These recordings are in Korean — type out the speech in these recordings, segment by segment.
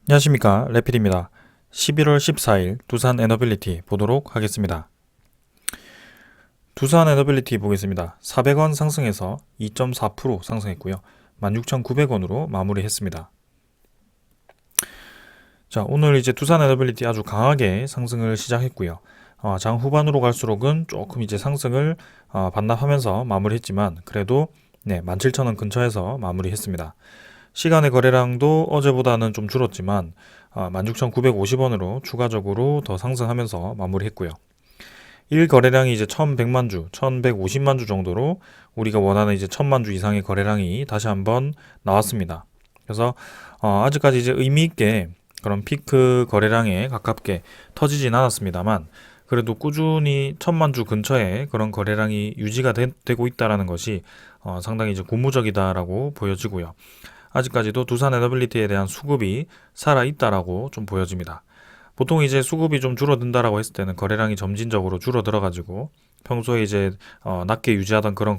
안녕하십니까, 레필입니다. 11월 14일 두산 에너빌리티 보도록 하겠습니다. 두산 에너빌리티 보겠습니다. 400원 상승해서 2.4% 상승했고요. 16,900원으로 마무리했습니다. 자, 오늘 이제 두산 에너빌리티 아주 강하게 상승을 시작했고요. 장 후반으로 갈수록은 조금 이제 상승을 반납하면서 마무리했지만 그래도 17,000원 근처에서 마무리했습니다. 시간의 거래량도 어제보다는 좀 줄었지만 16,950원으로 추가적으로 더 상승하면서 마무리했고요. 1거래량이 이제 1,100만 주, 1,150만 주 정도로 우리가 원하는 이제 1,000만 주 이상의 거래량이 다시 한번 나왔습니다. 그래서 아직까지 이제 의미 있게 그런 피크 거래량에 가깝게 터지진 않았습니다만 그래도 꾸준히 1,000만 주 근처에 그런 거래량이 유지가 되고 있다라는 것이 상당히 이제 고무적이다라고 보여지고요. 아직까지도 두산 에너빌리티에 대한 수급이 살아있다라고 좀 보여집니다. 보통 이제 수급이 좀 줄어든다라고 했을 때는 거래량이 점진적으로 줄어들어가지고 평소에 이제 낮게 유지하던 그런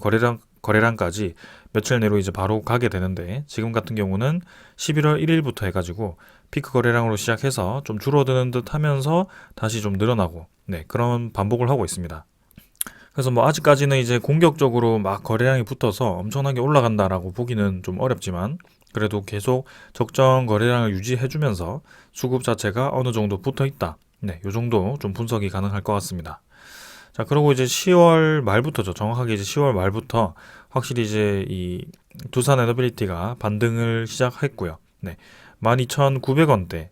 거래량까지 며칠 내로 이제 바로 가게 되는데 지금 같은 경우는 11월 1일부터 해가지고 피크 거래량으로 시작해서 좀 줄어드는 듯 하면서 다시 좀 늘어나고 그런 반복을 하고 있습니다. 그래서 뭐 아직까지는 이제 공격적으로 막 거래량이 붙어서 엄청나게 올라간다라고 보기는 좀 어렵지만 그래도 계속 적정 거래량을 유지해주면서 수급 자체가 어느 정도 붙어 있다. 요 정도 좀 분석이 가능할 것 같습니다. 자, 그리고 이제 10월 말부터죠. 정확하게 이제 10월 말부터 확실히 이제 이 두산 에너빌리티가 반등을 시작했고요. 12,900원대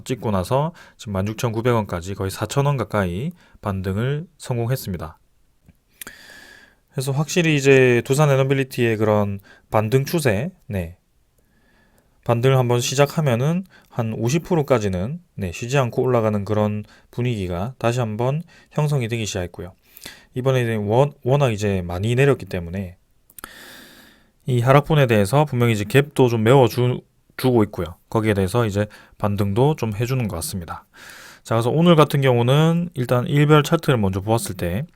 찍고 나서 지금 16,900원까지 거의 4,000원 가까이 반등을 성공했습니다. 그래서 확실히 이제 두산 에너빌리티의 그런 반등 추세, 반등을 한번 시작하면은 한 50%까지는 쉬지 않고 올라가는 그런 분위기가 다시 한번 형성이 되기 시작했고요. 이번에 워낙 이제 많이 내렸기 때문에 이 하락분에 대해서 분명히 이제 갭도 좀 메워주고 있고요. 거기에 대해서 이제 반등도 좀 해주는 것 같습니다. 자, 그래서 오늘 같은 경우는 일단 일별 차트를 먼저 보았을 때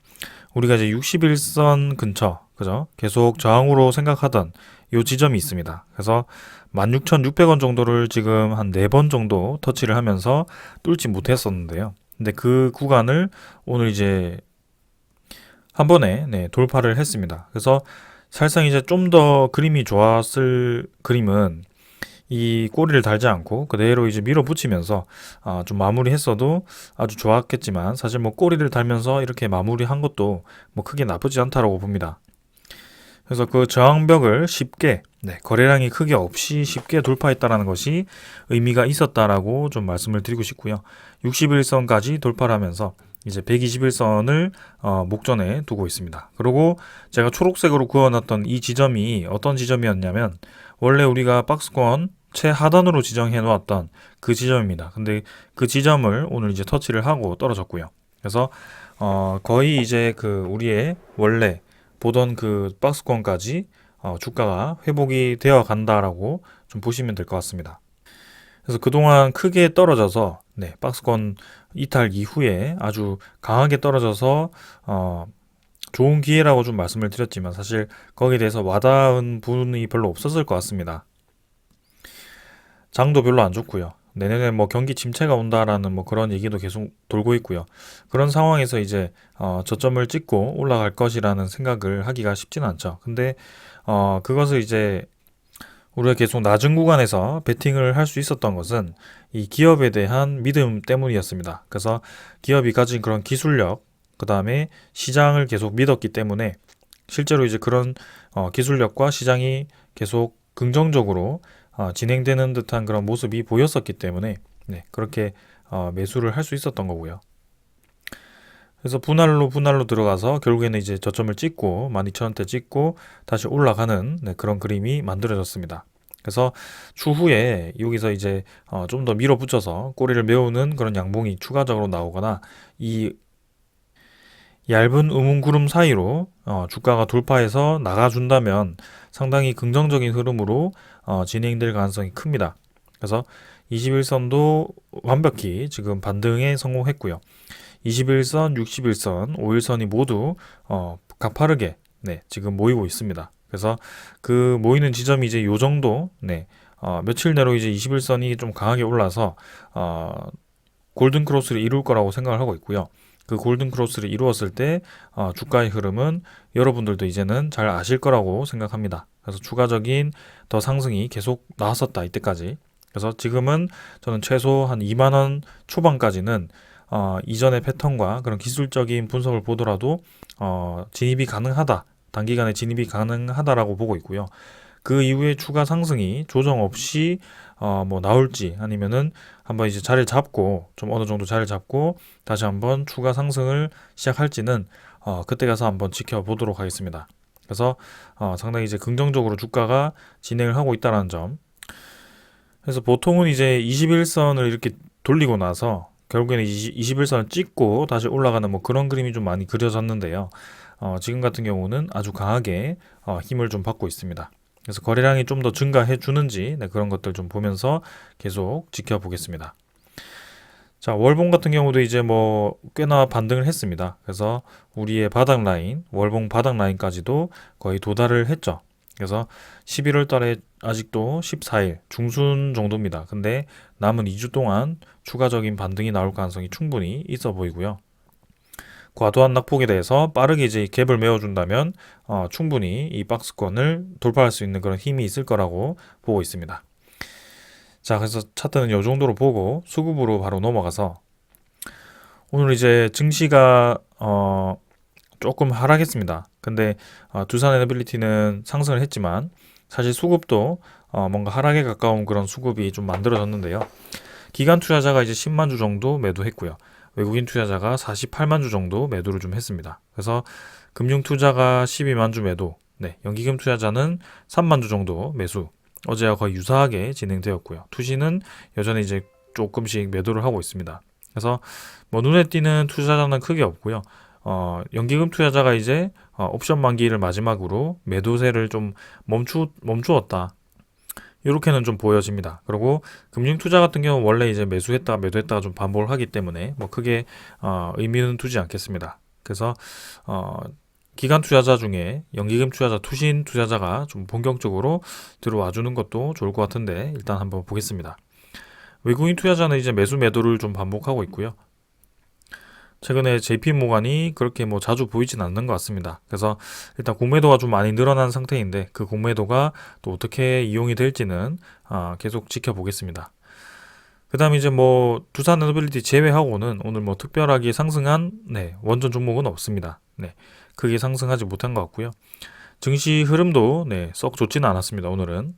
우리가 이제 61선 근처, 그죠? 계속 저항으로 생각하던 이 지점이 있습니다. 그래서 16,600원 정도를 지금 한 4번 정도 터치를 하면서 뚫지 못했었는데요. 근데 그 구간을 오늘 이제 한 번에 돌파를 했습니다. 그래서 사실상 이제 좀 더 그림이 좋았을 그림은 이 꼬리를 달지 않고 그대로 이제 밀어붙이면서 좀 마무리했어도 아주 좋았겠지만 사실 뭐 꼬리를 달면서 이렇게 마무리한 것도 뭐 크게 나쁘지 않다라고 봅니다. 그래서 그 저항벽을 쉽게 거래량이 크게 없이 쉽게 돌파했다라는 것이 의미가 있었다라고 좀 말씀을 드리고 싶고요. 61선까지 돌파를 하면서 이제 121선을 목전에 두고 있습니다. 그리고 제가 초록색으로 그어놨던 이 지점이 어떤 지점이었냐면 원래 우리가 박스권 최하단으로 지정해 놓았던 그 지점입니다. 근데 그 지점을 오늘 이제 터치를 하고 떨어졌고요. 그래서 거의 이제 그 우리의 원래 보던 그 박스권까지 주가가 회복이 되어 간다라고 좀 보시면 될 것 같습니다. 그래서 그동안 크게 떨어져서 박스권 이탈 이후에 아주 강하게 떨어져서 좋은 기회라고 좀 말씀을 드렸지만 사실 거기에 대해서 와닿은 부분이 별로 없었을 것 같습니다. 장도 별로 안 좋고요. 내년에 뭐 경기 침체가 온다라는 뭐 그런 얘기도 계속 돌고 있고요. 그런 상황에서 이제 저점을 찍고 올라갈 것이라는 생각을 하기가 쉽지는 않죠. 근데 그것을 이제 우리가 계속 낮은 구간에서 베팅을 할 수 있었던 것은 이 기업에 대한 믿음 때문이었습니다. 그래서 기업이 가진 그런 기술력, 그 다음에 시장을 계속 믿었기 때문에 실제로 이제 그런 기술력과 시장이 계속 긍정적으로 진행되는 듯한 그런 모습이 보였었기 때문에 그렇게 매수를 할 수 있었던 거고요. 그래서 분할로 들어가서 결국에는 이제 저점을 찍고 12,000원대 찍고 다시 올라가는 그런 그림이 만들어졌습니다. 그래서 추후에 여기서 이제 좀 더 밀어붙여서 꼬리를 메우는 그런 양봉이 추가적으로 나오거나 이 얇은 음운구름 사이로 주가가 돌파해서 나가준다면 상당히 긍정적인 흐름으로 진행될 가능성이 큽니다. 그래서 21선도 완벽히 지금 반등에 성공했고요. 21선, 61선, 5일선이 모두 가파르게 지금 모이고 있습니다. 그래서 그 모이는 지점이 이제 요 정도 며칠 내로 이제 21선이 좀 강하게 올라서 골든 크로스를 이룰 거라고 생각을 하고 있고요. 그 골든 크로스를 이루었을 때 주가의 흐름은 여러분들도 이제는 잘 아실 거라고 생각합니다. 그래서 추가적인 더 상승이 계속 나왔었다 이때까지. 그래서 지금은 저는 최소 한 2만 원 초반까지는 이전의 패턴과 그런 기술적인 분석을 보더라도 진입이 가능하다. 단기간에 진입이 가능하다라고 보고 있고요. 그 이후에 추가 상승이 조정 없이 뭐 나올지 아니면은 한번 이제 자리를 잡고 좀 어느 정도 자리를 잡고 다시 한번 추가 상승을 시작할지는 그때 가서 한번 지켜보도록 하겠습니다. 그래서 상당히 이제 긍정적으로 주가가 진행을 하고 있다는 점. 그래서 보통은 이제 21선을 이렇게 돌리고 나서 결국에는 21선을 찍고 다시 올라가는 뭐 그런 그림이 좀 많이 그려졌는데요. 지금 같은 경우는 아주 강하게 힘을 좀 받고 있습니다. 그래서 거래량이 좀 더 증가해 주는지 그런 것들 좀 보면서 계속 지켜보겠습니다. 자, 월봉 같은 경우도 이제 뭐 꽤나 반등을 했습니다. 그래서 우리의 바닥 라인, 월봉 바닥 라인까지도 거의 도달을 했죠. 그래서 11월 달에 아직도 14일 중순 정도입니다. 근데 남은 2주 동안 추가적인 반등이 나올 가능성이 충분히 있어 보이고요. 과도한 낙폭에 대해서 빠르게 이제 갭을 메워준다면 충분히 이 박스권을 돌파할 수 있는 그런 힘이 있을 거라고 보고 있습니다. 자, 그래서 차트는 이 정도로 보고 수급으로 바로 넘어가서 오늘 이제 증시가 조금 하락했습니다. 근데 두산 에너빌리티는 상승을 했지만 사실 수급도 뭔가 하락에 가까운 그런 수급이 좀 만들어졌는데요. 기관 투자자가 이제 10만 주 정도 매도했고요. 외국인 투자자가 48만 주 정도 매도를 좀 했습니다. 그래서 금융 투자가 12만 주 매도, 연기금 투자자는 3만 주 정도 매수. 어제와 거의 유사하게 진행되었고요. 투시는 여전히 이제 조금씩 매도를 하고 있습니다. 그래서 뭐 눈에 띄는 투자자는 크게 없고요. 연기금 투자자가 이제 옵션 만기를 마지막으로 매도세를 좀 멈추었다. 이렇게는 좀 보여집니다. 그리고 금융투자 같은 경우는 원래 이제 매수했다가 매도했다가 좀 반복을 하기 때문에 뭐 크게 의미는 두지 않겠습니다. 그래서 기관 투자자 중에 연기금 투자자, 투신 투자자가 좀 본격적으로 들어와 주는 것도 좋을 것 같은데 일단 한번 보겠습니다. 외국인 투자자는 이제 매수 매도를 좀 반복하고 있고요. 최근에 JP모간이 그렇게 뭐 자주 보이진 않는 것 같습니다. 그래서 일단 공매도가 좀 많이 늘어난 상태인데 그 공매도가 또 어떻게 이용이 될지는 계속 지켜보겠습니다. 그 다음에 이제 뭐 두산 에너빌리티 제외하고는 오늘 뭐 특별하게 상승한 원전 종목은 없습니다. 크게 상승하지 못한 것 같고요. 증시 흐름도 썩 좋지는 않았습니다. 오늘은.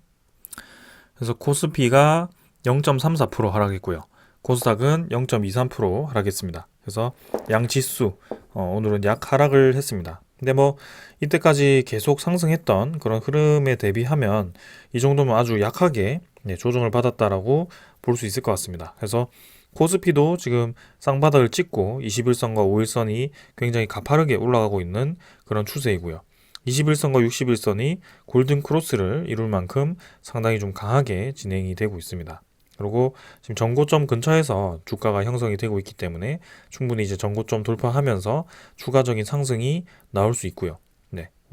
그래서 코스피가 0.34% 하락했고요. 코스닥은 0.23% 하락했습니다. 그래서 양지수 오늘은 약 하락을 했습니다. 근데 뭐 이때까지 계속 상승했던 그런 흐름에 대비하면 이 정도면 아주 약하게 조정을 받았다라고 볼 수 있을 것 같습니다. 그래서 코스피도 지금 쌍바닥을 찍고 21선과 5일선이 굉장히 가파르게 올라가고 있는 그런 추세이고요. 21선과 61선이 골든 크로스를 이룰 만큼 상당히 좀 강하게 진행이 되고 있습니다. 그리고 지금 전고점 근처에서 주가가 형성이 되고 있기 때문에 충분히 이제 전고점 돌파하면서 추가적인 상승이 나올 수 있고요.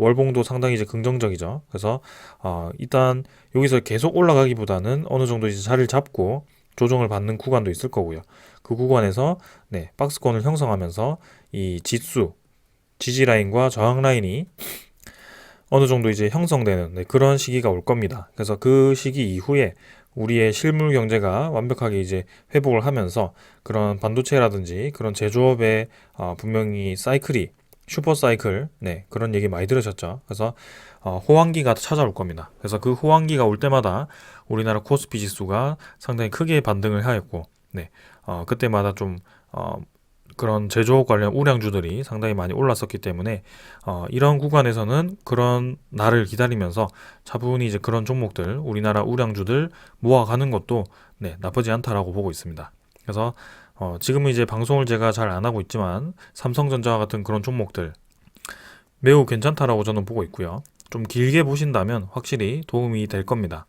월봉도 상당히 이제 긍정적이죠. 그래서 일단 여기서 계속 올라가기보다는 어느 정도 이제 자리를 잡고 조정을 받는 구간도 있을 거고요. 그 구간에서 박스권을 형성하면서 이 지지 라인과 저항 라인이 어느 정도 이제 형성되는 그런 시기가 올 겁니다. 그래서 그 시기 이후에 우리의 실물 경제가 완벽하게 이제 회복을 하면서 그런 반도체라든지 그런 제조업에 분명히 사이클이 슈퍼 사이클 그런 얘기 많이 들으셨죠. 그래서 호황기가 찾아올 겁니다. 그래서 그 호황기가 올 때마다 우리나라 코스피 지수가 상당히 크게 반등을 하였고 그때마다 좀 그런 제조업 관련 우량주들이 상당히 많이 올랐었기 때문에 이런 구간에서는 그런 날을 기다리면서 차분히 이제 그런 종목들 우리나라 우량주들 모아가는 것도 나쁘지 않다라고 보고 있습니다. 그래서 지금은 이제 방송을 제가 잘 안 하고 있지만 삼성전자와 같은 그런 종목들 매우 괜찮다라고 저는 보고 있고요. 좀 길게 보신다면 확실히 도움이 될 겁니다.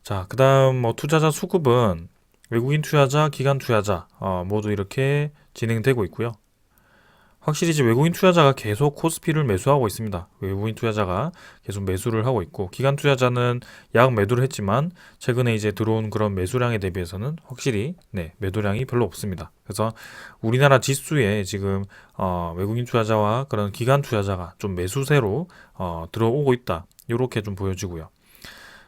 자, 그 다음 뭐 투자자 수급은 외국인 투자자, 기관 투자자 모두 이렇게 진행되고 있고요. 확실히 이제 외국인 투자자가 계속 코스피를 매수하고 있습니다. 외국인 투자자가 계속 매수를 하고 있고, 기관 투자자는 약 매도를 했지만 최근에 이제 들어온 그런 매수량에 대비해서는 확실히 매도량이 별로 없습니다. 그래서 우리나라 지수에 지금 외국인 투자자와 그런 기관 투자자가 좀 매수세로 들어오고 있다. 이렇게 좀 보여지고요.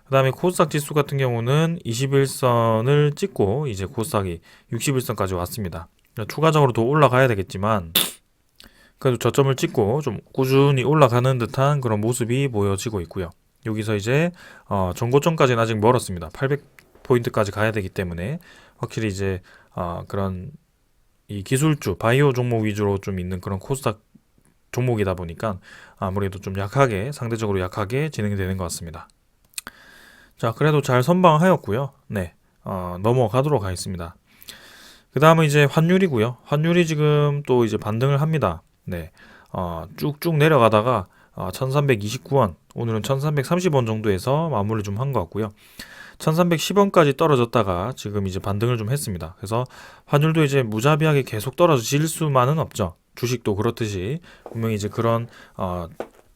그 다음에 코스닥 지수 같은 경우는 21선을 찍고 이제 코스닥이 61선까지 왔습니다. 추가적으로 더 올라가야 되겠지만 그래도 저점을 찍고 좀 꾸준히 올라가는 듯한 그런 모습이 보여지고 있고요. 여기서 이제 전고점까지는 아직 멀었습니다. 800포인트까지 가야 되기 때문에 확실히 이제 그런 이 기술주, 바이오 종목 위주로 좀 있는 그런 코스닥 종목이다 보니까 아무래도 좀 약하게, 상대적으로 약하게 진행이 되는 것 같습니다. 자, 그래도 잘 선방하였고요. 넘어가도록 하겠습니다. 그 다음은 이제 환율이고요. 환율이 지금 또 이제 반등을 합니다. 쭉쭉 내려가다가 1329원, 오늘은 1330원 정도에서 마무리 좀 한 것 같고요. 1310원까지 떨어졌다가 지금 이제 반등을 좀 했습니다. 그래서 환율도 이제 무자비하게 계속 떨어질 수만은 없죠. 주식도 그렇듯이 분명히 이제 그런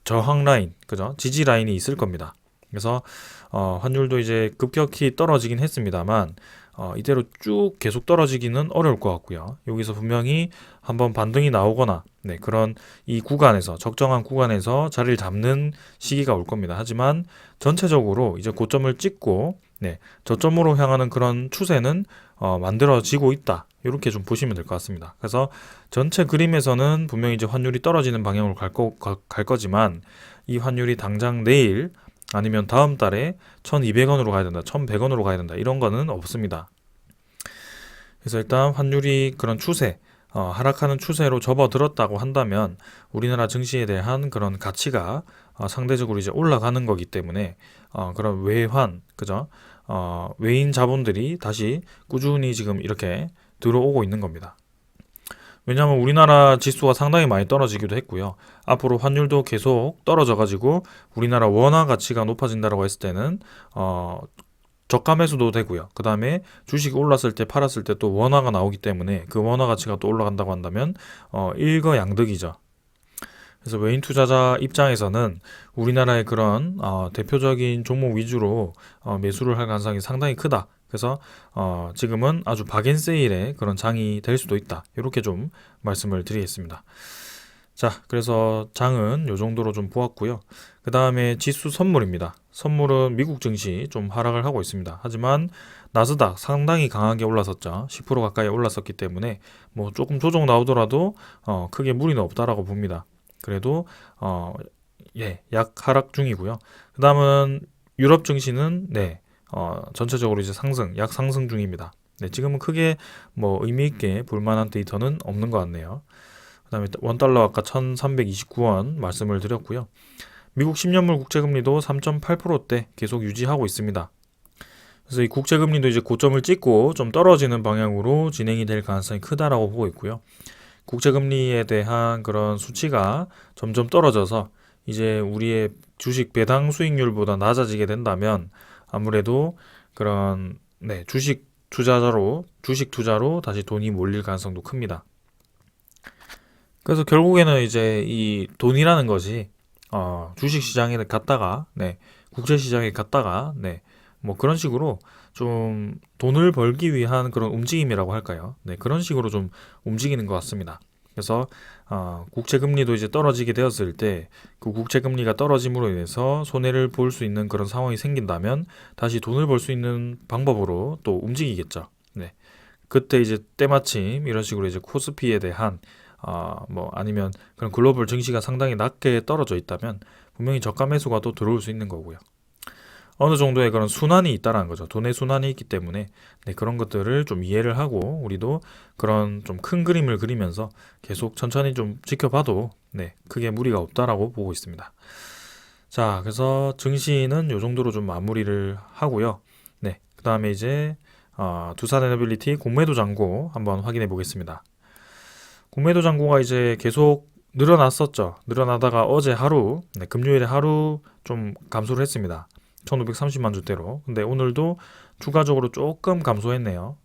저항 라인, 그죠? 지지 라인이 있을 겁니다. 그래서 환율도 이제 급격히 떨어지긴 했습니다만 이대로 쭉 계속 떨어지기는 어려울 것 같고요. 여기서 분명히 한번 반등이 나오거나 그런 이 구간에서, 적정한 구간에서 자리를 잡는 시기가 올 겁니다. 하지만 전체적으로 이제 고점을 찍고 저점으로 향하는 그런 추세는 만들어지고 있다. 이렇게 좀 보시면 될 것 같습니다. 그래서 전체 그림에서는 분명히 이제 환율이 떨어지는 방향으로 갈 거지만 이 환율이 당장 내일 아니면 다음 달에 1200원으로 가야 된다, 1100원으로 가야 된다, 이런 거는 없습니다. 그래서 일단 환율이 그런 추세, 하락하는 추세로 접어들었다고 한다면 우리나라 증시에 대한 그런 가치가 상대적으로 이제 올라가는 거기 때문에 그런 외환, 그죠? 외인 자본들이 다시 꾸준히 지금 이렇게 들어오고 있는 겁니다. 왜냐하면 우리나라 지수가 상당히 많이 떨어지기도 했고요. 앞으로 환율도 계속 떨어져가지고 우리나라 원화 가치가 높아진다고 했을 때는 저가 매수도 되고요. 그 다음에 주식이 올랐을 때 팔았을 때 또 원화가 나오기 때문에 그 원화 가치가 또 올라간다고 한다면 일거양득이죠. 그래서 외인 투자자 입장에서는 우리나라의 그런 대표적인 종목 위주로 매수를 할 가능성이 상당히 크다. 그래서 지금은 아주 박앤세일의 그런 장이 될 수도 있다. 이렇게 좀 말씀을 드리겠습니다. 자, 그래서 장은 이 정도로 좀 보았고요. 그 다음에 지수 선물입니다. 선물은 미국 증시 좀 하락을 하고 있습니다. 하지만 나스닥 상당히 강하게 올랐었죠. 10% 가까이 올랐었기 때문에 뭐 조금 조정 나오더라도 크게 무리는 없다라고 봅니다. 그래도 약 하락 중이고요. 그 다음은 유럽 증시는 전체적으로 이제 약 상승 중입니다. 지금은 크게 뭐 의미 있게 볼만한 데이터는 없는 것 같네요. 그 다음에 원달러 아까 1329원 말씀을 드렸고요. 미국 10년물 국채금리도 3.8%대 계속 유지하고 있습니다. 그래서 이 국채금리도 이제 고점을 찍고 좀 떨어지는 방향으로 진행이 될 가능성이 크다라고 보고 있고요. 국채금리에 대한 그런 수치가 점점 떨어져서 이제 우리의 주식 배당 수익률보다 낮아지게 된다면 아무래도 그런 주식 투자로 다시 돈이 몰릴 가능성도 큽니다. 그래서 결국에는 이제 이 돈이라는 것이 주식 시장에 갔다가 국제 시장에 갔다가 뭐 그런 식으로 좀 돈을 벌기 위한 그런 움직임이라고 할까요? 그런 식으로 좀 움직이는 것 같습니다. 그래서 국채 금리도 이제 떨어지게 되었을 때 그 국채 금리가 떨어짐으로 인해서 손해를 볼 수 있는 그런 상황이 생긴다면 다시 돈을 벌 수 있는 방법으로 또 움직이겠죠. 그때 이제 때마침 이런 식으로 이제 코스피에 대한 뭐 아니면 그런 글로벌 증시가 상당히 낮게 떨어져 있다면 분명히 저가 매수가 또 들어올 수 있는 거고요. 어느 정도의 그런 순환이 있다라는 거죠. 돈의 순환이 있기 때문에 그런 것들을 좀 이해를 하고 우리도 그런 좀 큰 그림을 그리면서 계속 천천히 좀 지켜봐도 크게 무리가 없다라고 보고 있습니다. 자, 그래서 증시는 이 정도로 좀 마무리를 하고요. 그 다음에 이제 두산에너빌리티 공매도 잔고 한번 확인해 보겠습니다. 공매도 잔고가 이제 계속 늘어났었죠. 늘어나다가 어제 하루, 금요일에 하루 좀 감소를 했습니다. 1530만 주대로. 근데 오늘도 추가적으로 조금 감소했네요.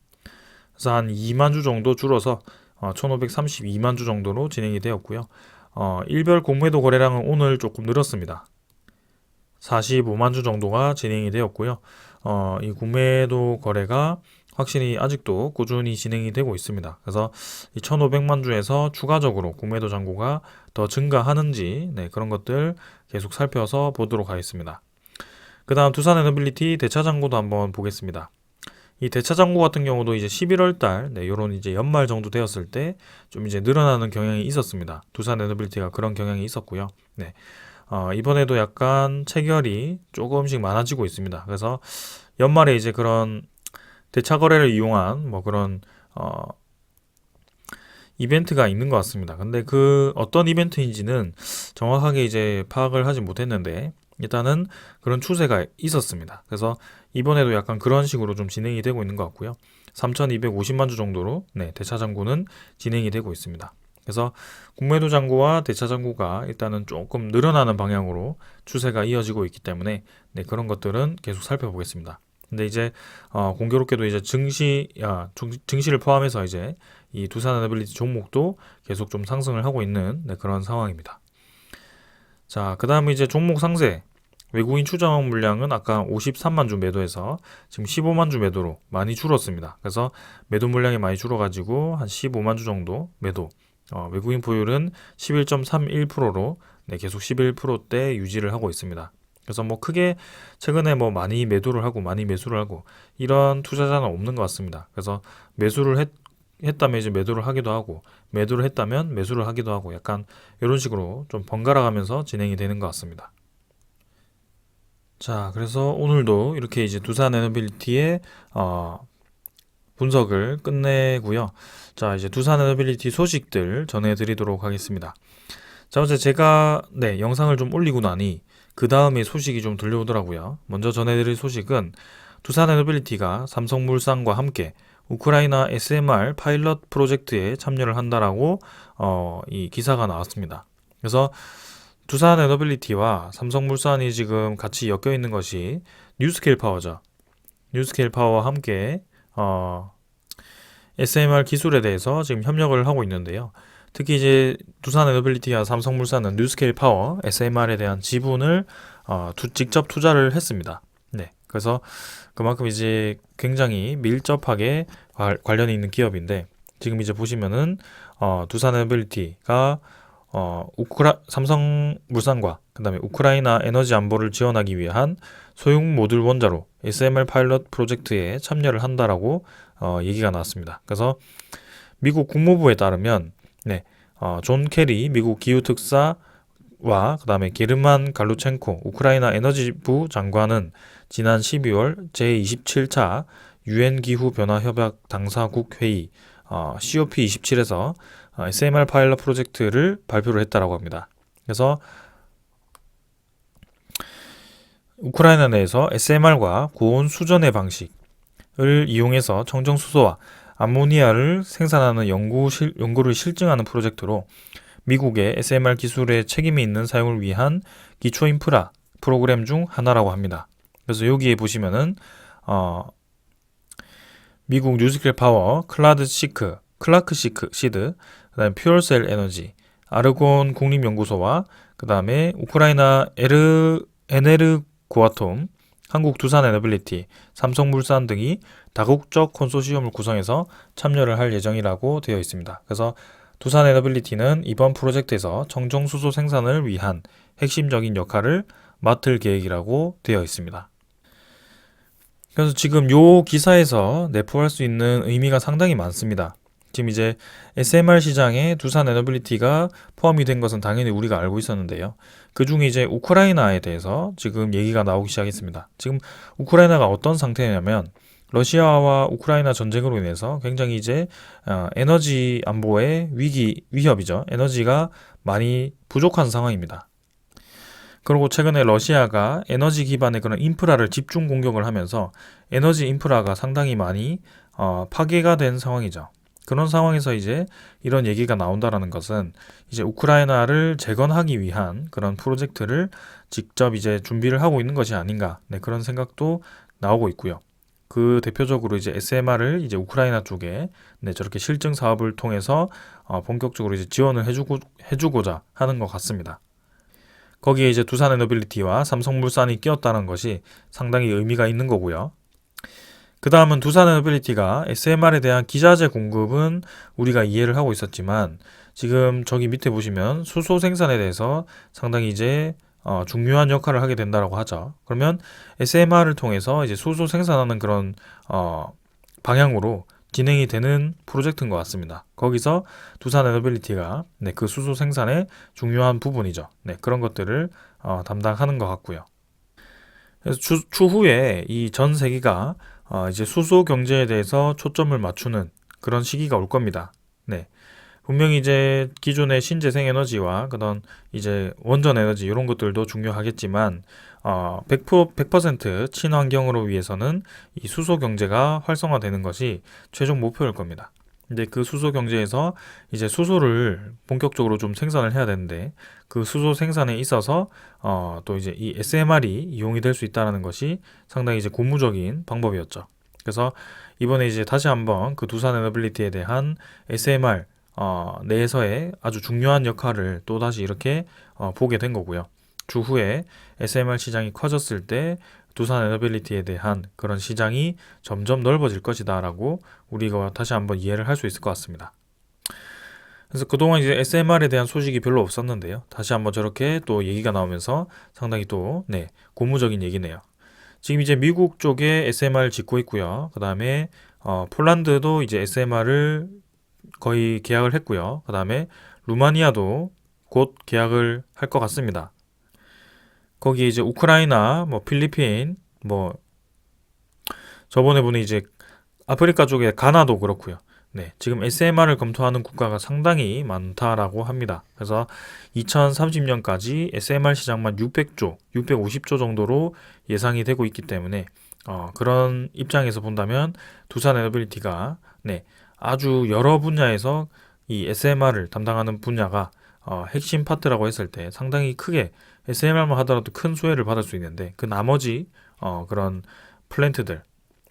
그래서 한 2만 주 정도 줄어서 1532만 주 정도로 진행이 되었고요. 일별 공매도 거래량은 오늘 조금 늘었습니다. 45만 주 정도가 진행이 되었고요. 이 공매도 거래가 확실히 아직도 꾸준히 진행이 되고 있습니다. 그래서 이 1500만 주에서 추가적으로 공매도 잔고가 더 증가하는지 그런 것들 계속 살펴서 보도록 하겠습니다. 그 다음 두산 에너빌리티 대차 잔고도 한번 보겠습니다. 이 대차 잔고 같은 경우도 이제 11월 달, 요런 이제 연말 정도 되었을 때 좀 이제 늘어나는 경향이 있었습니다. 두산 에너빌리티가 그런 경향이 있었고요. 이번에도 약간 체결이 조금씩 많아지고 있습니다. 그래서 연말에 이제 그런 대차 거래를 이용한 뭐 그런 이벤트가 있는 것 같습니다. 근데 그 어떤 이벤트인지는 정확하게 이제 파악을 하지 못했는데 일단은 그런 추세가 있었습니다. 그래서 이번에도 약간 그런 식으로 좀 진행이 되고 있는 것 같고요. 3,250만 주 정도로 대차 잔고는 진행이 되고 있습니다. 그래서 공매도 잔고와 대차 잔고가 일단은 조금 늘어나는 방향으로 추세가 이어지고 있기 때문에 그런 것들은 계속 살펴보겠습니다. 근데 이제 공교롭게도 이제 증시를 포함해서 이제 이 두산 에너빌리티 종목도 계속 좀 상승을 하고 있는 그런 상황입니다. 자, 그 다음에 이제 종목 상세. 외국인 추정 물량은 아까 53만 주 매도해서 지금 15만 주 매도로 많이 줄었습니다. 그래서 매도 물량이 많이 줄어가지고 한 15만 주 정도 매도. 외국인 보율은 11.31%로 계속 11%대 유지를 하고 있습니다. 그래서 뭐 크게 최근에 뭐 많이 매도를 하고 많이 매수를 하고 이런 투자자는 없는 것 같습니다. 그래서 매수를 했다면 이제 매도를 하기도 하고 매도를 했다면 매수를 하기도 하고 약간 이런 식으로 좀 번갈아 가면서 진행이 되는 것 같습니다. 자, 그래서 오늘도 이렇게 이제 두산 에너빌리티의 분석을 끝내고요. 자, 이제 두산 에너빌리티 소식들 전해드리도록 하겠습니다. 자, 어제 제가 영상을 좀 올리고 나니 그 다음에 소식이 좀 들려오더라고요. 먼저 전해드릴 소식은 두산 에너빌리티가 삼성물산과 함께 우크라이나 SMR 파일럿 프로젝트에 참여를 한다라고 이 기사가 나왔습니다. 그래서 두산 에너빌리티와 삼성물산이 지금 같이 엮여 있는 것이 뉴스케일 파워죠. 뉴스케일 파워와 함께 SMR 기술에 대해서 지금 협력을 하고 있는데요. 특히 이제 두산 에너빌리티와 삼성물산은 뉴스케일 파워 SMR에 대한 지분을 직접 투자를 했습니다. 그래서 그만큼 이제 굉장히 밀접하게 관련이 있는 기업인데 지금 이제 보시면은 두산 에너빌리티가 삼성물산과 그다음에 우크라이나 에너지 안보를 지원하기 위한 소형 모듈 원자로 SMR 파일럿 프로젝트에 참여를 한다라고 얘기가 나왔습니다. 그래서 미국 국무부에 따르면 존 케리 미국 기후특사와 그다음에 게르만 갈루첸코 우크라이나 에너지부 장관은 지난 12월 제27차 유엔 기후 변화 협약 당사국 회의 COP27에서 SMR 파일럿 프로젝트를 발표를 했다라고 합니다. 그래서 우크라이나 내에서 SMR과 고온 수전의 방식을 이용해서 청정수소와 암모니아를 생산하는 연구를 실증하는 프로젝트로 미국의 SMR 기술의 책임이 있는 사용을 위한 기초 인프라 프로그램 중 하나라고 합니다. 그래서 여기에 보시면은 미국 뉴스케일 파워, 클라크 시드, 그다음에 퓨얼셀 에너지, 아르곤 국립연구소와 그다음에 우크라이나 에네르고아톰, 한국 두산 에너빌리티, 삼성물산 등이 다국적 컨소시엄을 구성해서 참여를 할 예정이라고 되어 있습니다. 그래서 두산 에너빌리티는 이번 프로젝트에서 청정수소 생산을 위한 핵심적인 역할을 맡을 계획이라고 되어 있습니다. 그래서 지금 요 기사에서 내포할 수 있는 의미가 상당히 많습니다. 지금 이제 SMR 시장에 두산 에너빌리티가 포함이 된 것은 당연히 우리가 알고 있었는데요. 그 중에 이제 우크라이나에 대해서 지금 얘기가 나오기 시작했습니다. 지금 우크라이나가 어떤 상태냐면 러시아와 우크라이나 전쟁으로 인해서 굉장히 이제 에너지 안보의 위협이죠. 에너지가 많이 부족한 상황입니다. 그리고 최근에 러시아가 에너지 기반의 그런 인프라를 집중 공격을 하면서 에너지 인프라가 상당히 많이 파괴가 된 상황이죠. 그런 상황에서 이제 이런 얘기가 나온다라는 것은 이제 우크라이나를 재건하기 위한 그런 프로젝트를 직접 이제 준비를 하고 있는 것이 아닌가, 그런 생각도 나오고 있고요. 그 대표적으로 이제 SMR을 이제 우크라이나 쪽에 저렇게 실증 사업을 통해서 본격적으로 이제 지원을 해주고자 하는 것 같습니다. 거기에 이제 두산에너빌리티와 삼성물산이 끼었다는 것이 상당히 의미가 있는 거고요. 그 다음은 두산에너빌리티가 SMR에 대한 기자재 공급은 우리가 이해를 하고 있었지만 지금 저기 밑에 보시면 수소 생산에 대해서 상당히 이제 중요한 역할을 하게 된다라고 하죠. 그러면 SMR을 통해서 이제 수소 생산하는 그런 방향으로 진행이 되는 프로젝트인 것 같습니다. 거기서 두산에너빌리티가 그 수소 생산의 중요한 부분이죠. 그런 것들을 담당하는 것 같고요. 그래서 추후에 이 전 세계가 이제 수소 경제에 대해서 초점을 맞추는 그런 시기가 올 겁니다. 분명히 이제 기존의 신재생 에너지와 그런 이제 원전 에너지 이런 것들도 중요하겠지만 100% 친환경으로 위해서는 이 수소 경제가 활성화되는 것이 최종 목표일 겁니다. 근데 그 수소 경제에서 이제 수소를 본격적으로 좀 생산을 해야 되는데 그 수소 생산에 있어서 또 이제 이 SMR이 이용이 될 수 있다는 것이 상당히 이제 고무적인 방법이었죠. 그래서 이번에 이제 다시 한번 그 두산 에너빌리티에 대한 SMR 내에서의 아주 중요한 역할을 또다시 이렇게 보게 된 거고요. 추후에 SMR 시장이 커졌을 때 두산 에너빌리티에 대한 그런 시장이 점점 넓어질 것이다 라고 우리가 다시 한번 이해를 할 수 있을 것 같습니다. 그래서 그동안 이제 SMR에 대한 소식이 별로 없었는데요. 다시 한번 저렇게 또 얘기가 나오면서 상당히 또 고무적인 얘기네요. 지금 이제 미국 쪽에 SMR 짓고 있고요. 그 다음에 폴란드도 이제 SMR을 거의 계약을 했고요. 그 다음에 루마니아도 곧 계약을 할 것 같습니다. 거기 이제 우크라이나, 필리핀, 저번에 보니 이제 아프리카 쪽에 가나도 그렇고요. 지금 SMR을 검토하는 국가가 상당히 많다라고 합니다. 그래서 2030년까지 SMR 시장만 600조, 650조 정도로 예상이 되고 있기 때문에 그런 입장에서 본다면 두산 에너빌리티가 아주 여러 분야에서 이 SMR을 담당하는 분야가 핵심 파트라고 했을 때 상당히 크게 SMR만 하더라도 큰 수혜를 받을 수 있는데 그 나머지 그런 플랜트들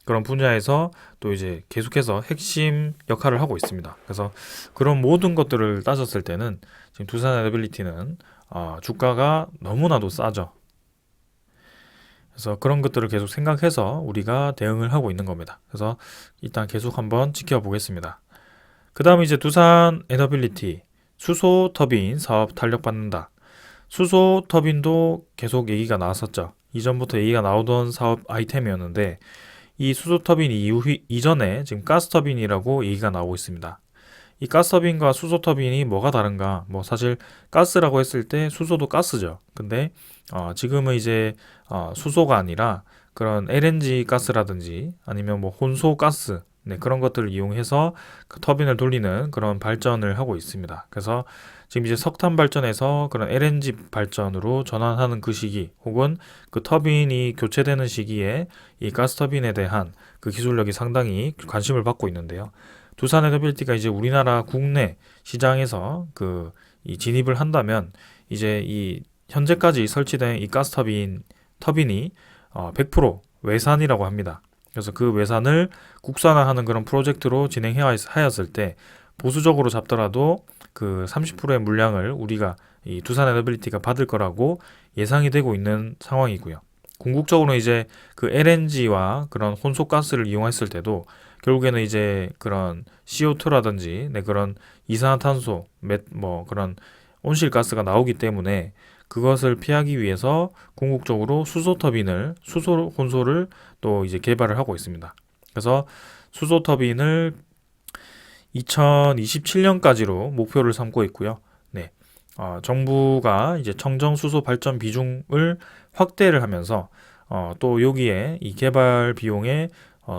그런 분야에서 또 이제 계속해서 핵심 역할을 하고 있습니다. 그래서 그런 모든 것들을 따졌을 때는 지금 두산 에너빌리티는 주가가 너무나도 싸죠. 그래서 그런 것들을 계속 생각해서 우리가 대응을 하고 있는 겁니다. 그래서 일단 계속 한번 지켜보겠습니다. 그 다음 이제 두산 에너빌리티 수소 터빈 사업 탄력받는다. 수소 터빈도 계속 얘기가 나왔었죠. 이전부터 얘기가 나오던 사업 아이템이었는데 이 수소 터빈 이전에 지금 가스 터빈이라고 얘기가 나오고 있습니다. 이 가스 터빈과 수소 터빈이 뭐가 다른가? 사실 가스라고 했을 때 수소도 가스죠. 근데 지금은 이제 수소가 아니라 그런 LNG 가스라든지 아니면 혼소 가스 그런 것들을 이용해서 그 터빈을 돌리는 그런 발전을 하고 있습니다. 그래서 지금 이제 석탄 발전에서 그런 LNG 발전으로 전환하는 그 시기 혹은 그 터빈이 교체되는 시기에 이 가스 터빈에 대한 그 기술력이 상당히 관심을 받고 있는데요. 두산 에너빌리티가 이제 우리나라 국내 시장에서 이 진입을 한다면 이제 이 현재까지 설치된 이 가스 터빈이 100% 외산이라고 합니다. 그래서 그 외산을 국산화하는 그런 프로젝트로 진행하였을 때 보수적으로 잡더라도 그 30%의 물량을 우리가 이 두산 에너빌리티가 받을 거라고 예상이 되고 있는 상황이고요. 궁극적으로 이제 그 LNG와 그런 혼소 가스를 이용했을 때도 결국에는 이제 그런 CO2라든지 그런 이산화탄소, 그런 온실가스가 나오기 때문에 그것을 피하기 위해서 궁극적으로 수소 혼소를 또 이제 개발을 하고 있습니다. 그래서 수소 터빈을 2027년까지로 목표를 삼고 있고요. 정부가 이제 청정 수소 발전 비중을 확대를 하면서 또 여기에 이 개발 비용에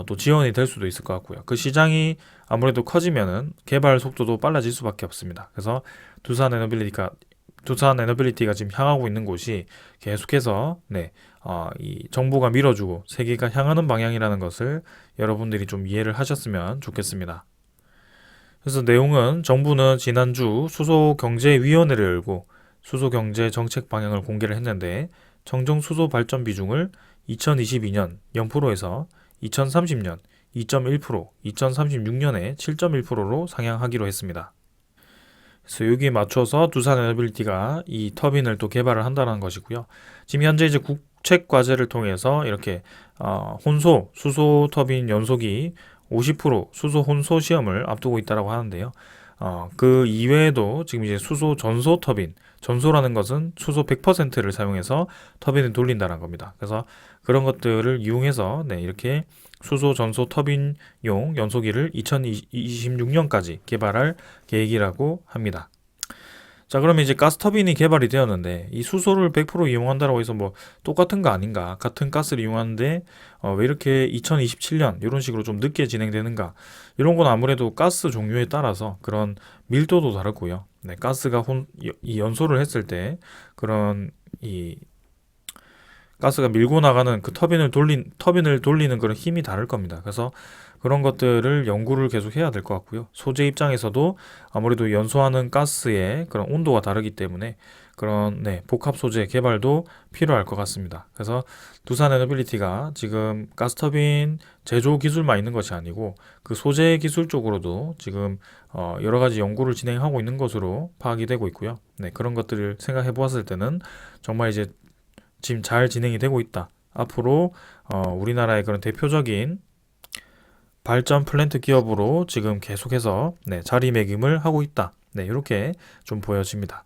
또 지원이 될 수도 있을 것 같고요. 그 시장이 아무래도 커지면은 개발 속도도 빨라질 수밖에 없습니다. 그래서 두산 에너빌리티가 지금 향하고 있는 곳이 계속해서 이 정부가 밀어주고 세계가 향하는 방향이라는 것을 여러분들이 좀 이해를 하셨으면 좋겠습니다. 그래서 내용은 정부는 지난주 수소경제위원회를 열고 수소경제 정책 방향을 공개를 했는데 청정 수소 발전 비중을 2022년 0%에서 2030년 2.1%, 2036년에 7.1%로 상향하기로 했습니다. 그래서 여기에 맞춰서 두산에너빌리티가 이 터빈을 또 개발을 한다는 것이고요. 지금 현재 이제 국책 과제를 통해서 이렇게 혼소, 수소 터빈 연소기 50% 수소 혼소 시험을 앞두고 있다라고 하는데요. 그 이외에도 지금 이제 수소 전소 터빈, 전소라는 것은 수소 100%를 사용해서 터빈을 돌린다는 겁니다. 그래서 그런 것들을 이용해서 네, 이렇게 수소 전소 터빈용 연소기를 2026년까지 개발할 계획이라고 합니다. 자, 그러면 이제 가스터빈이 개발이 되었는데 이 수소를 100% 이용한다라고 해서 뭐 똑같은 거 아닌가? 같은 가스를 이용하는데 왜 이렇게 2027년 이런 식으로 좀 늦게 진행되는가? 이런 건 아무래도 가스 종류에 따라서 그런 밀도도 다르고요. 네, 가스가 이 연소를 했을 때 그런 이 가스가 밀고 나가는 그 터빈을 돌리는 그런 힘이 다를 겁니다. 그래서 그런 것들을 연구를 계속 해야 될 것 같고요. 소재 입장에서도 아무래도 연소하는 가스의 그런 온도가 다르기 때문에 그런 네, 복합 소재 개발도 필요할 것 같습니다. 그래서 두산 에너빌리티가 지금 가스터빈 제조 기술만 있는 것이 아니고 그 소재 기술 쪽으로도 지금 여러 가지 연구를 진행하고 있는 것으로 파악이 되고 있고요. 네, 그런 것들을 생각해 보았을 때는 정말 이제 지금 잘 진행이 되고 있다. 앞으로 우리나라의 그런 대표적인 발전 플랜트 기업으로 지금 계속해서 네, 자리매김을 하고 있다. 네, 이렇게 좀 보여집니다.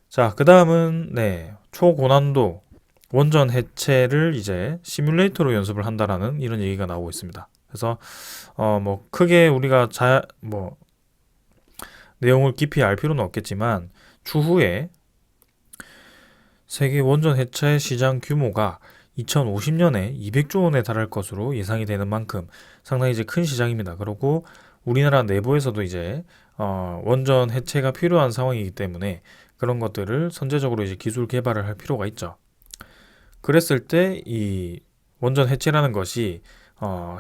자, 그 다음은 네, 초고난도 원전 해체를 이제 시뮬레이터로 연습을 한다라는 이런 얘기가 나오고 있습니다. 그래서 뭐 크게 우리가 뭐 내용을 깊이 알 필요는 없겠지만 추후에 세계 원전 해체 시장 규모가 2050년에 200조 원에 달할 것으로 예상이 되는 만큼 상당히 이제 큰 시장입니다. 그리고 우리나라 내부에서도 이제 원전 해체가 필요한 상황이기 때문에 그런 것들을 선제적으로 이제 기술 개발을 할 필요가 있죠. 그랬을 때 이 원전 해체라는 것이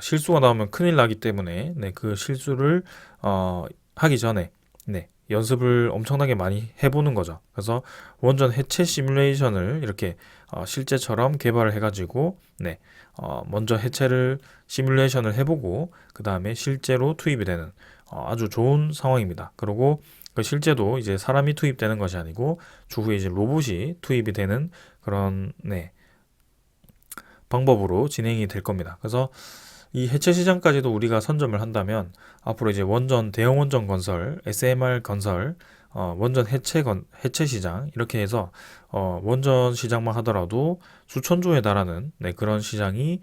실수가 나오면 큰일 나기 때문에 네, 그 실수를 하기 전에 네, 연습을 엄청나게 많이 해보는 거죠. 그래서 원전 해체 시뮬레이션을 이렇게 실제처럼 개발을 해가지고 네, 먼저 해체를 시뮬레이션을 해보고 그 다음에 실제로 투입이 되는 아주 좋은 상황입니다. 그리고 그 실제도 이제 사람이 투입되는 것이 아니고 추후에 이제 로봇이 투입이 되는 그런 네, 방법으로 진행이 될 겁니다. 그래서 이 해체 시장까지도 우리가 선점을 한다면 앞으로 이제 대형 원전 건설, SMR 건설, 원전 해체 시장 이렇게 해서 원전 시장만 하더라도 수천조에 달하는 네, 그런 시장이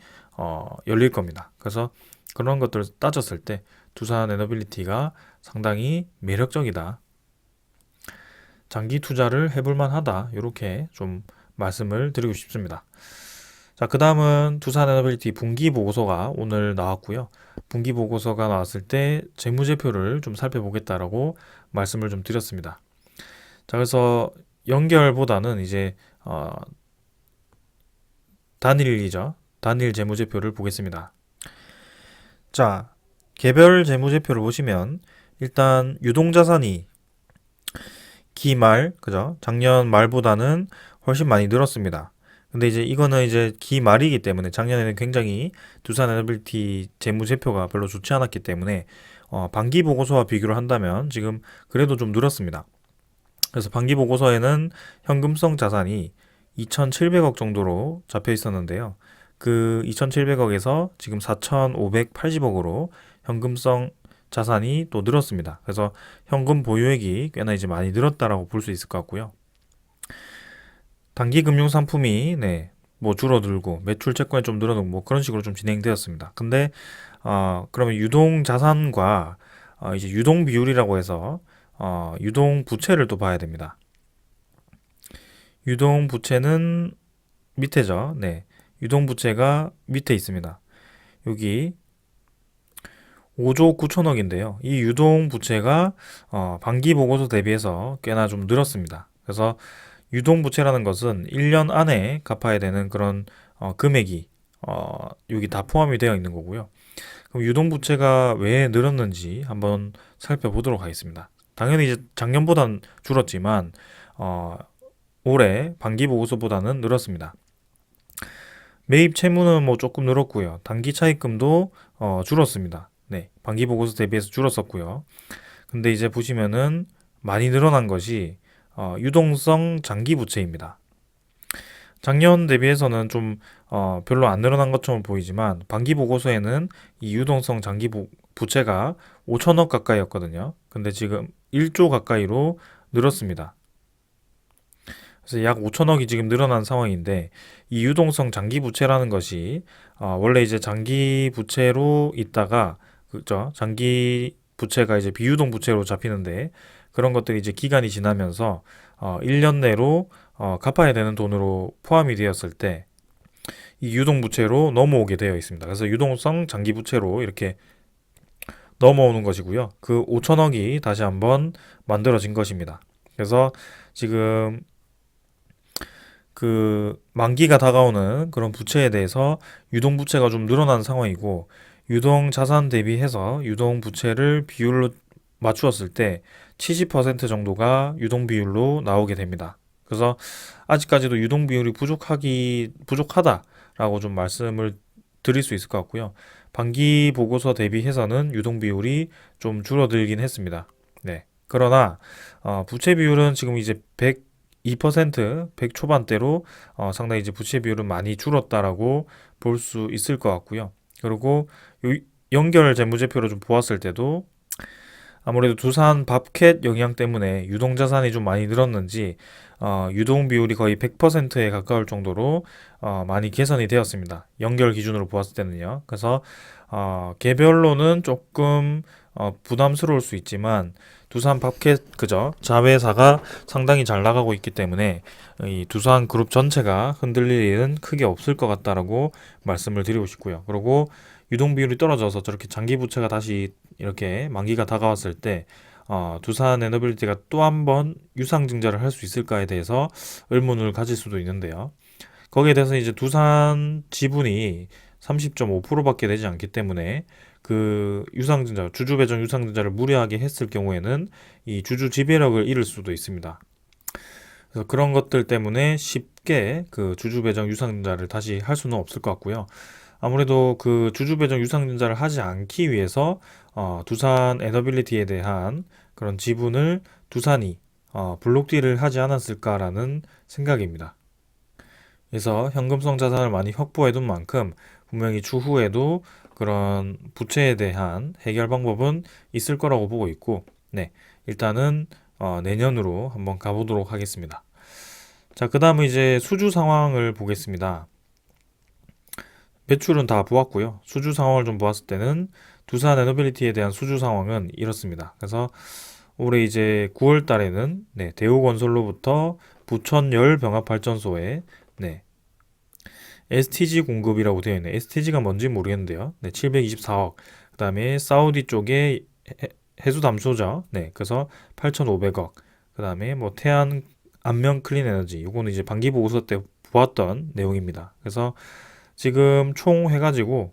열릴 겁니다. 그래서 그런 것들을 따졌을 때 두산 에너빌리티가 상당히 매력적이다. 장기 투자를 해볼 만하다. 이렇게 좀 말씀을 드리고 싶습니다. 자, 그 다음은 두산 에너빌리티 분기 보고서가 오늘 나왔고요. 분기 보고서가 나왔을 때 재무제표를 좀 살펴보겠다라고 말씀을 좀 드렸습니다. 자, 그래서 연결보다는 이제 단일이죠. 단일 재무제표를 보겠습니다. 자, 개별 재무제표를 보시면 일단 유동자산이 기말, 그죠? 작년 말보다는 훨씬 많이 늘었습니다. 근데 이제 이거는 이제 기말이기 때문에 작년에는 굉장히 두산 에너빌티 재무제표가 별로 좋지 않았기 때문에 반기 보고서와 비교를 한다면 지금 그래도 좀 늘었습니다. 그래서 반기 보고서에는 현금성 자산이 2,700억 정도로 잡혀 있었는데요. 그 2,700억에서 지금 4,580억으로 현금성 자산이 또 늘었습니다. 그래서 현금 보유액이 꽤나 이제 많이 늘었다라고 볼 수 있을 것 같고요. 단기 금융 상품이 네, 뭐 줄어들고 매출 채권이 좀 늘어나고 뭐 그런 식으로 좀 진행되었습니다. 근데 그러면 유동 자산과 이제 유동 비율이라고 해서 유동 부채를 또 봐야 됩니다. 유동 부채는 밑에죠. 네. 유동 부채가 밑에 있습니다. 여기 5조 9천억인데요. 이 유동 부채가 반기 보고서 대비해서 꽤나 좀 늘었습니다. 그래서 유동부채라는 것은 1년 안에 갚아야 되는 그런 금액이 여기 다 포함이 되어 있는 거고요. 그럼 유동부채가 왜 늘었는지 한번 살펴보도록 하겠습니다. 당연히 이제 작년보단 줄었지만 올해 반기보고서보다는 늘었습니다. 매입 채무는 뭐 조금 늘었고요. 단기 차입금도 줄었습니다. 네, 반기 보고서 대비해서 줄었었고요. 근데 이제 보시면은 많이 늘어난 것이 유동성 장기 부채입니다. 작년 대비해서는 좀 별로 안 늘어난 것처럼 보이지만 반기 보고서에는 이 유동성 장기 부채가 5천억 가까이였거든요. 근데 지금 1조 가까이로 늘었습니다. 그래서 약 5천억이 지금 늘어난 상황인데 이 유동성 장기 부채라는 것이 원래 이제 장기 부채로 있다가 그죠? 장기 부채가 이제 비유동 부채로 잡히는데 그런 것들이 이제 기간이 지나면서 1년 내로 갚아야 되는 돈으로 포함이 되었을 때 이 유동 부채로 넘어오게 되어 있습니다. 그래서 유동성 장기 부채로 이렇게 넘어오는 것이고요. 그 5천억이 다시 한번 만들어진 것입니다. 그래서 지금 그 만기가 다가오는 그런 부채에 대해서 유동 부채가 좀 늘어난 상황이고 유동 자산 대비해서 유동 부채를 비율로 맞추었을 때 70% 정도가 유동 비율로 나오게 됩니다. 그래서 아직까지도 유동 비율이 부족하다라고 좀 말씀을 드릴 수 있을 것 같고요. 반기 보고서 대비해서는 유동 비율이 좀 줄어들긴 했습니다. 네. 그러나 부채 비율은 지금 이제 102%, 100 초반대로 상당히 이제 부채 비율은 많이 줄었다라고 볼 수 있을 것 같고요. 그리고 연결 재무제표를 좀 보았을 때도 아무래도 두산 밥캣 영향 때문에 유동 자산이 좀 많이 늘었는지 유동 비율이 거의 100%에 가까울 정도로 많이 개선이 되었습니다. 연결 기준으로 보았을 때는요. 그래서 개별로는 조금 부담스러울 수 있지만 두산 밥캣 그죠? 자회사가 상당히 잘 나가고 있기 때문에 이 두산 그룹 전체가 흔들릴 일은 크게 없을 것 같다라고 말씀을 드리고 싶고요. 그리고 유동 비율이 떨어져서 저렇게 장기 부채가 다시 이렇게 만기가 다가왔을 때 두산 에너빌리티가 또 한 번 유상증자를 할 수 있을까에 대해서 의문을 가질 수도 있는데요. 거기에 대해서 이제 두산 지분이 30.5%밖에 되지 않기 때문에 그 유상증자, 주주 배정 유상증자를 무리하게 했을 경우에는 이 주주 지배력을 잃을 수도 있습니다. 그래서 그런 것들 때문에 쉽게 그 주주 배정 유상증자를 다시 할 수는 없을 것 같고요. 아무래도 그 주주 배정 유상증자를 하지 않기 위해서 두산 에너빌리티에 대한 그런 지분을 두산이 블록딜을 하지 않았을까라는 생각입니다. 그래서 현금성 자산을 많이 확보해 둔 만큼 분명히 추후에도 그런 부채에 대한 해결 방법은 있을 거라고 보고 있고, 네, 일단은 내년으로 한번 가보도록 하겠습니다. 자, 그 다음은 이제 수주 상황을 보겠습니다. 매출은 다 보았고요. 수주 상황을 좀 보았을 때는 두산 에너빌리티에 대한 수주 상황은 이렇습니다. 그래서 올해 이제 9월 달에는 네, 대우건설로부터 부천 열병합발전소에 네, STG 공급이라고 되어 있네요. STG가 뭔지 모르겠는데요. 네, 724억. 그다음에 사우디 쪽에 해수 담수죠. 네, 그래서 8,500억. 그다음에 뭐 태안 안면 클린 에너지. 요거는 이제 반기 보고서 때 보았던 내용입니다. 그래서 지금 총 해가지고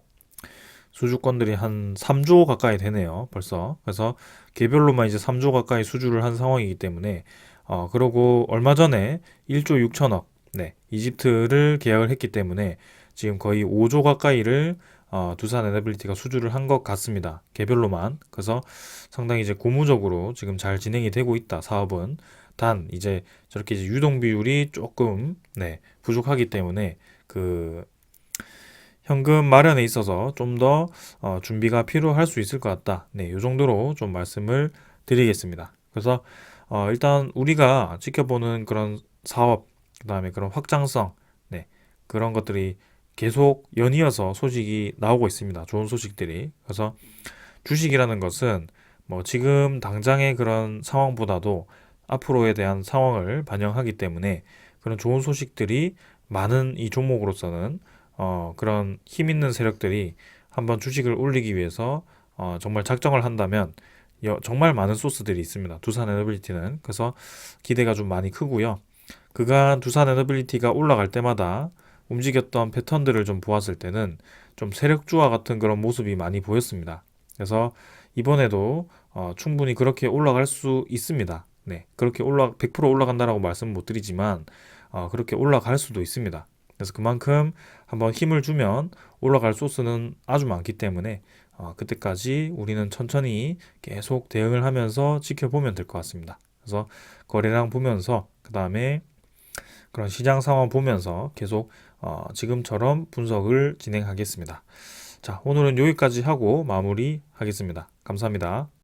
수주권들이 한 3조 가까이 되네요. 벌써. 그래서 개별로만 이제 3조 가까이 수주를 한 상황이기 때문에 그러고 얼마 전에 1조 6천억 네, 이집트를 계약을 했기 때문에 지금 거의 5조 가까이를 두산 에너빌리티가 수주를 한 것 같습니다. 개별로만. 그래서 상당히 이제 고무적으로 지금 잘 진행이 되고 있다. 사업은. 단 이제 저렇게 이제 유동 비율이 조금 네, 부족하기 때문에 그 현금 마련에 있어서 좀 더 준비가 필요할 수 있을 것 같다. 네, 이 정도로 좀 말씀을 드리겠습니다. 그래서 일단 우리가 지켜보는 그런 사업, 그다음에 그런 확장성, 네, 그런 것들이 계속 연이어서 소식이 나오고 있습니다. 좋은 소식들이. 그래서 주식이라는 것은 뭐 지금 당장의 그런 상황보다도 앞으로에 대한 상황을 반영하기 때문에 그런 좋은 소식들이 많은 이 종목으로서는 그런 힘 있는 세력들이 한번 주식을 올리기 위해서 정말 작정을 한다면 정말 많은 소스들이 있습니다. 두산 에너빌리티는. 그래서 기대가 좀 많이 크고요. 그간 두산 에너빌리티가 올라갈 때마다 움직였던 패턴들을 좀 보았을 때는 좀 세력주와 같은 그런 모습이 많이 보였습니다. 그래서 이번에도 충분히 그렇게 올라갈 수 있습니다. 네, 그렇게 100% 올라간다라고 말씀 못 드리지만 그렇게 올라갈 수도 있습니다. 그래서 그만큼 한번 힘을 주면 올라갈 소스는 아주 많기 때문에 그때까지 우리는 천천히 계속 대응을 하면서 지켜보면 될 것 같습니다. 그래서 거래량 보면서 그 다음에 그런 시장 상황 보면서 계속 지금처럼 분석을 진행하겠습니다. 자, 오늘은 여기까지 하고 마무리하겠습니다. 감사합니다.